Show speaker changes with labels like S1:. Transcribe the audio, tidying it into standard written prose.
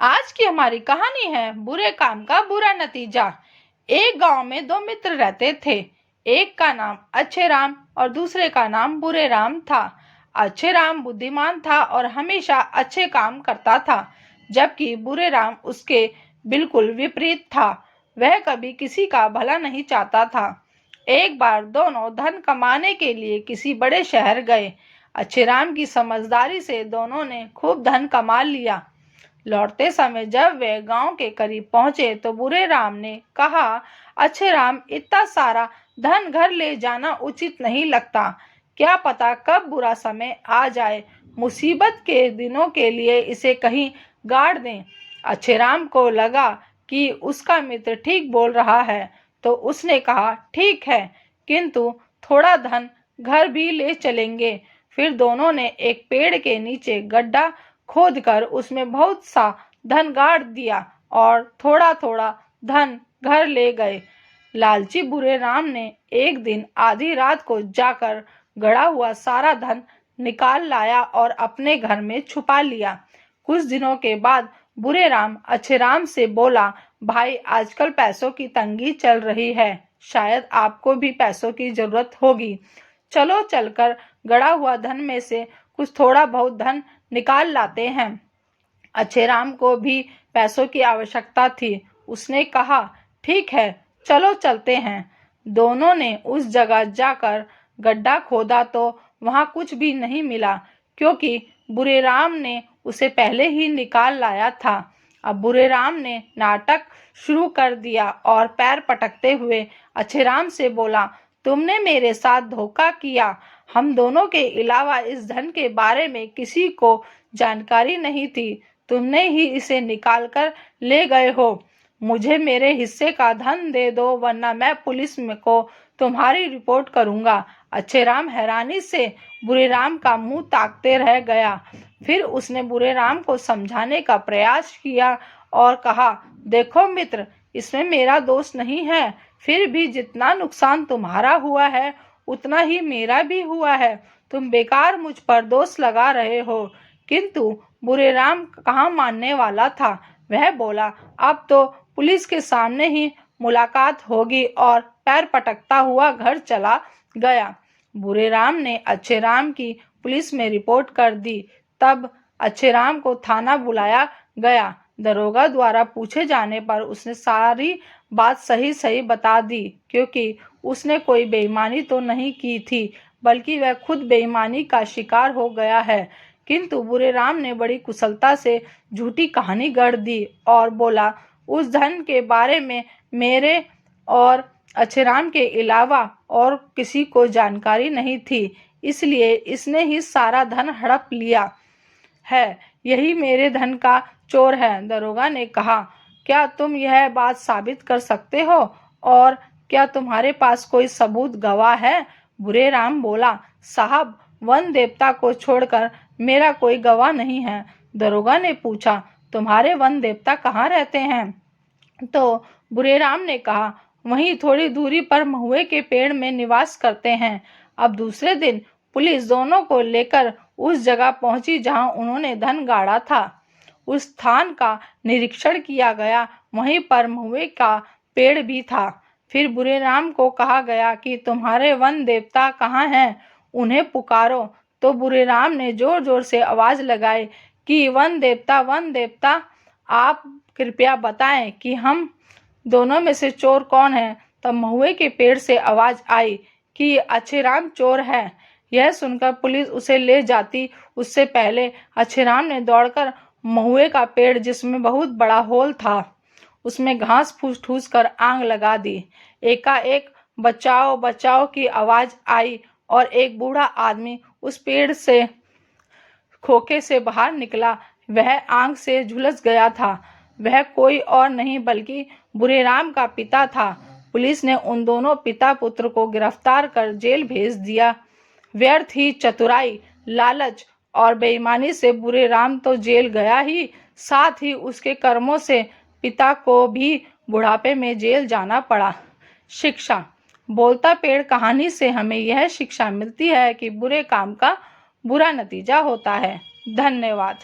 S1: आज की हमारी कहानी है बुरे काम का बुरा नतीजा। एक गांव में दो मित्र रहते थे। एक का नाम अच्छे राम और दूसरे का नाम बुरे राम था। अच्छे राम बुद्धिमान था और हमेशा अच्छे काम करता था, जबकि बुरे राम उसके बिल्कुल विपरीत था। वह कभी किसी का भला नहीं चाहता था। एक बार दोनों धन कमाने के लिए किसी बड़े शहर गए। अच्छे राम की समझदारी से दोनों ने खूब धन कमा लिया। लौटते समय जब वे गांव के करीब पहुंचे तो बुरे राम ने कहा, अच्छे राम, इतना सारा धन घर ले जाना उचित नहीं लगता। क्या पता कब बुरा समय आ जाए। मुसीबत के दिनों के लिए इसे कहीं गाड़ दें। अच्छे राम को लगा कि उसका मित्र ठीक बोल रहा है, तो उसने कहा, ठीक है, किंतु थोड़ा धन घर भी ले चलेंगे। फिर दोनों ने एक पेड़ के नीचे गड्ढा खोदकर उसमें बहुत सा धन गाड़ दिया और थोड़ा थोड़ा धन घर ले गए। लालची बुरे राम ने एक दिन आधी रात को जाकर गड़ा हुआ सारा धन निकाल लाया और अपने घर में छुपा लिया। कुछ दिनों के बाद बुरे राम अच्छे राम से बोला, भाई, आजकल पैसों की तंगी चल रही है, शायद आपको भी पैसों की जरूरत होगी। चलो चलकर गड़ा हुआ धन में से कुछ थोड़ा बहुत धन निकाल लाते हैं। अच्छे राम को भी पैसों की आवश्यकता थी। उसने कहा, ठीक है, चलो चलते हैं। दोनों ने उस जगह जाकर गड्ढा खोदा तो वहां कुछ भी नहीं मिला, क्योंकि बुरे राम ने उसे पहले ही निकाल लाया था। अब बुरे राम ने नाटक शुरू कर दिया और पैर पटकते हुए अच्छे राम से बोला, तुमने मेरे साथ धोखा किया। हम दोनों के अलावा इस धन के बारे में किसी को जानकारी नहीं थी। तुमने ही इसे निकाल कर ले गए हो। मुझे मेरे हिस्से का धन दे दो, वरना मैं पुलिस में को तुम्हारी रिपोर्ट करूंगा। अच्छे राम हैरानी से बुरे राम का मुंह ताकते रह गया। फिर उसने बुरे राम को समझाने का प्रयास किया और कहा, देखो मित्र, इसमें मेरा दोष नहीं है। फिर भी जितना नुकसान तुम्हारा हुआ है उतना ही मेरा भी हुआ है। तुम बेकार मुझ पर दोष लगा रहे हो। किंतु बुरे राम कहाँ मानने वाला था। वह बोला, अब तो पुलिस के सामने ही मुलाकात होगी, और पैर पटकता हुआ घर चला गया। बुरे राम ने अच्छे राम की पुलिस में रिपोर्ट कर दी। तब अच्छे राम को थाना बुलाया गया। दरोगा द्वारा पूछे जाने पर उसने सारी बात सही सही बता दी, क्योंकि उसने कोई बेईमानी तो नहीं की थी, बल्कि वह खुद बेईमानी का शिकार हो गया है। किंतु बुरे राम ने बड़ी कुशलता से झूठी कहानी गढ़ दी और बोला, उस धन के बारे में मेरे और अच्छे राम के अलावा और किसी को जानकारी नहीं थी, इसलिए इसने ही सारा धन हड़प लिया है। यही मेरे धन का चोर है। दरोगा ने कहा, क्या तुम यह बात साबित कर सकते हो, और क्या तुम्हारे पास कोई सबूत, गवाह है? बुरे राम बोला, साहब, वन देवता को छोड़कर मेरा कोई गवाह नहीं है। दरोगा ने पूछा, तुम्हारे वन देवता कहाँ रहते हैं? तो बुरे राम ने कहा, वहीं थोड़ी दूरी पर महुए के पेड़ में निवास करते हैं। अब दूसरे दिन पुलिस दोनों को लेकर उस जगह पहुंची जहां उन्होंने धन गाड़ा था। उस स्थान का निरीक्षण किया गया। वहीं पर महुए का पेड़ भी था। फिर बुरे राम को कहा गया कि तुम्हारे वन देवता कहाँ हैं, उन्हें पुकारो। तो बुरे राम ने जोर जोर से आवाज लगाई कि वन देवता, आप कृपया बताएं कि हम दोनों में से चोर कौन है। तब महुए के पेड़ से आवाज आई कि अच्छे राम चोर है। यह सुनकर पुलिस उसे ले जाती उससे पहले अच्छे राम ने दौड़कर महुए का पेड़, जिसमें बहुत बड़ा होल था, उसमें घास फूस ठूस कर आग लगा दी। एकाएक बचाओ बचाओ की आवाज आई और एक बूढ़ा आदमी उस पेड़ से खोखे से बाहर निकला। वह आग से झुलस गया था। वह कोई और नहीं बल्कि बुरे राम का पिता था। पुलिस ने उन दोनों पिता पुत्र को गिरफ्तार कर जेल भेज दिया। व्यर्थ ही चतुराई, लालच और बेईमानी से बुरे राम तो जेल गया ही, साथ ही उसके कर्मों से पिता को भी बुढ़ापे में जेल जाना पड़ा। शिक्षा। बोलता पेड़ कहानी से हमें यह शिक्षा मिलती है कि बुरे काम का बुरा नतीजा होता है। धन्यवाद।